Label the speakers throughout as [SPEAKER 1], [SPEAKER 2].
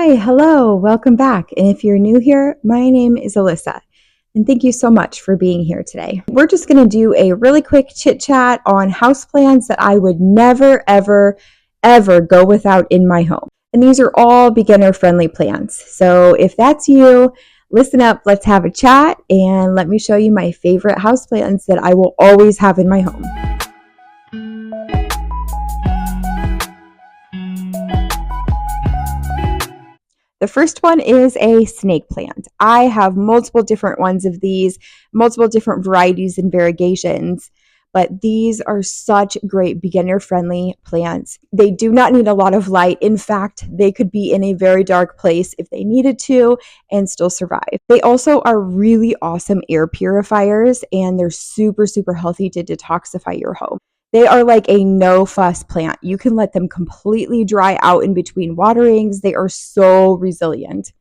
[SPEAKER 1] Hi, hello, welcome back. And if you're new here, my name is Alyssa. And thank you so much for being here today. We're just going to do a really quick chit chat on houseplants that I would never, ever go without in my home. And these are all beginner friendly plants. So if that's you, listen up, let's have a chat, and let me show you my favorite houseplants that I will always have in my home. The first one is a snake plant. I have multiple different ones of these, multiple different varieties and variegations, but these are such great beginner-friendly plants. They do not need a lot of light. In fact, they could be in a very dark place if they needed to and still survive. They also are really awesome air purifiers, and they're super, super healthy to detoxify your home. They are like a no-fuss plant. You can let them completely dry out in between waterings. They are so resilient.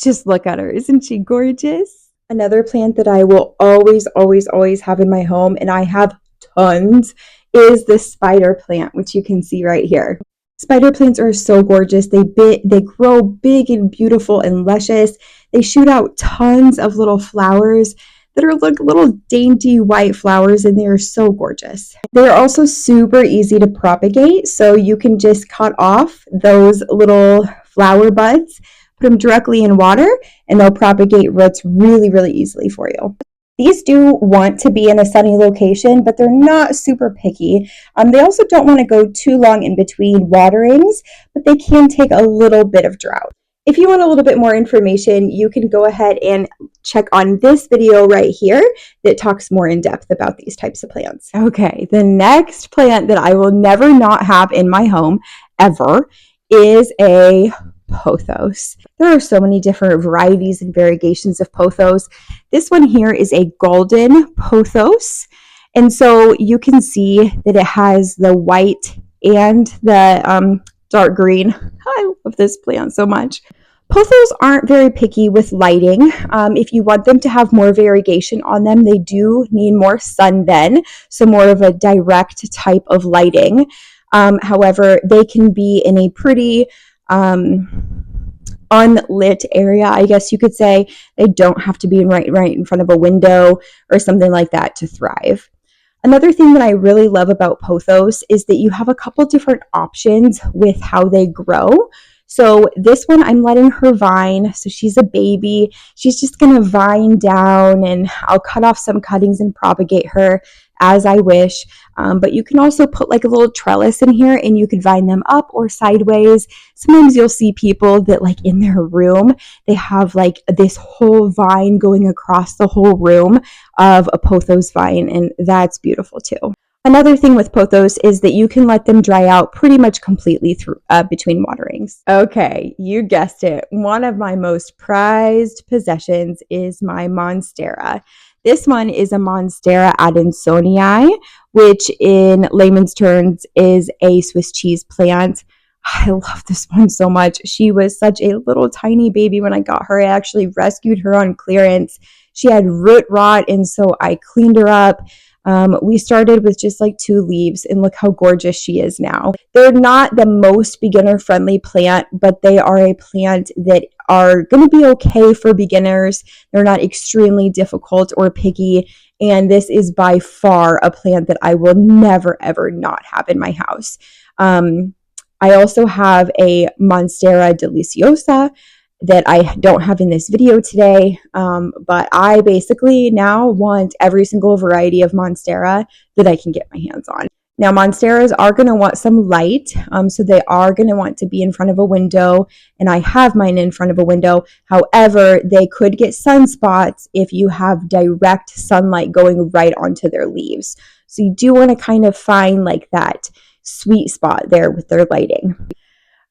[SPEAKER 1] Just look at her. Isn't she gorgeous? Another plant that I will always have in my home, and I have tons, is the spider plant, which you can see right here. Spider plants are so gorgeous. They grow big and beautiful and luscious. They shoot out tons of little flowers that are like little dainty white flowers, and they are so gorgeous. They're also super easy to propagate, so you can just cut off those little flower buds, put them directly in water, and they'll propagate roots really easily for you. These do want to be in a sunny location, but they're not super picky. They also don't want to go too long in between waterings, but they can take a little bit of drought. If you want a little bit more information, you can go ahead and check on this video right here that talks more in depth about these types of plants. Okay, the next plant that I will never not have in my home ever is a pothos. There are so many different varieties and variegations of pothos. This one here is a golden pothos. And so you can see that it has the white and the dark green. I love this plant so much. Pothos aren't very picky with lighting. If you want them to have more variegation on them, they do need more sun then, so more of a direct type of lighting. However, they can be in a pretty unlit area, I guess you could say. They don't have to be right in front of a window or something like that to thrive. Another thing that I really love about pothos is that you have a couple different options with how they grow. So this one, I'm letting her vine. So she's a baby. She's just going to vine down, and I'll cut off some cuttings and propagate her as I wish. But you can also put like a little trellis in here, and you could vine them up or sideways. Sometimes you'll see people that like in their room, they have like this whole vine going across the whole room of a pothos vine, and that's beautiful too. Another thing with pothos is that you can let them dry out pretty much completely through between waterings. Okay, you guessed it. One of my most prized possessions is my Monstera. This one is a Monstera adansonii, which in layman's terms is a Swiss cheese plant. I love this one so much. She was such a little tiny baby when I got her. I actually rescued her on clearance. She had root rot, and so I cleaned her up. We started with just like 2 leaves, and look how gorgeous she is now. They're not the most beginner-friendly plant, but they are a plant that are going to be okay for beginners. They're not extremely difficult or picky, and this is by far a plant that I will never, ever not have in my house. I also have a Monstera deliciosa that I don't have in this video today, but I basically now want every single variety of Monstera that I can get my hands on. Now, Monsteras are going to want some light, so they are going to want to be in front of a window, and I have mine in front of a window. However, they could get sunspots if you have direct sunlight going right onto their leaves. So you do want to kind of find like that sweet spot there with their lighting.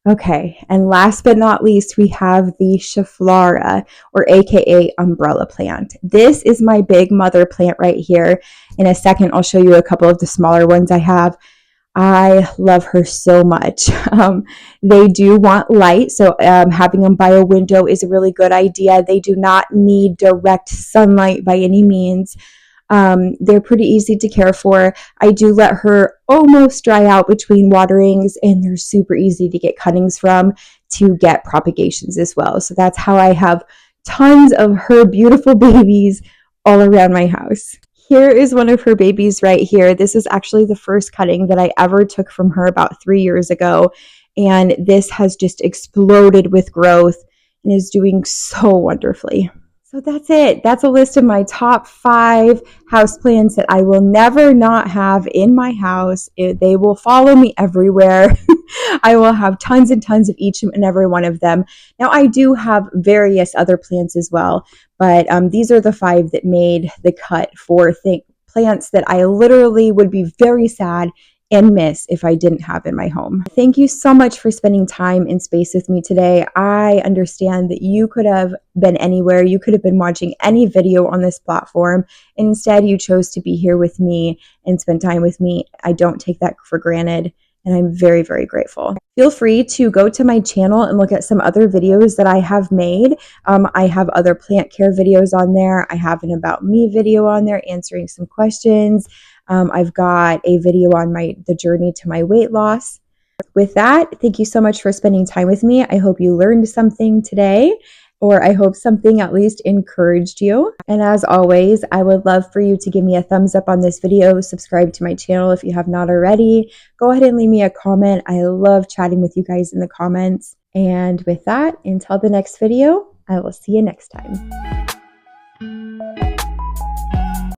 [SPEAKER 1] Okay, and last but not least, we have the Schefflera, or aka umbrella plant. This is my big mother plant right here. In a second, I'll show you a couple of the smaller ones I have. I love her so much. They do want light, so having them by a window is a really good idea. They do not need direct sunlight by any means. They're pretty easy to care for. I do let her almost dry out between waterings, and they're super easy to get cuttings from. to get propagations as well. So that's how I have tons of her beautiful babies all around my house. Here is one of her babies right here. This is actually the first cutting that I ever took from her about 3 years ago. And this has just exploded with growth and is doing so wonderfully. So that's it. That's a list of my top 5 houseplants that I will never not have in my house. They will follow me everywhere. I will have tons and tons of each and every one of them. Now, I do have various other plants as well, but these are the 5 that made the cut for plants that I literally would be very sad and miss if I didn't have in my home. Thank you so much for spending time in space with me today. I understand that you could have been anywhere. You could have been watching any video on this platform. And instead, you chose to be here with me and spend time with me. I don't take that for granted. And I'm very, very grateful. Feel free to go to my channel and look at some other videos that I have made. I have other plant care videos on there. I have an About Me video on there answering some questions. I've got a video on the journey to my weight loss. With that, thank you so much for spending time with me. I hope you learned something today, or I hope something at least encouraged you. And as always, I would love for you to give me a thumbs up on this video, subscribe to my channel if you have not already. Go ahead and leave me a comment. I love chatting with you guys in the comments. And with that, until the next video, I will see you next time.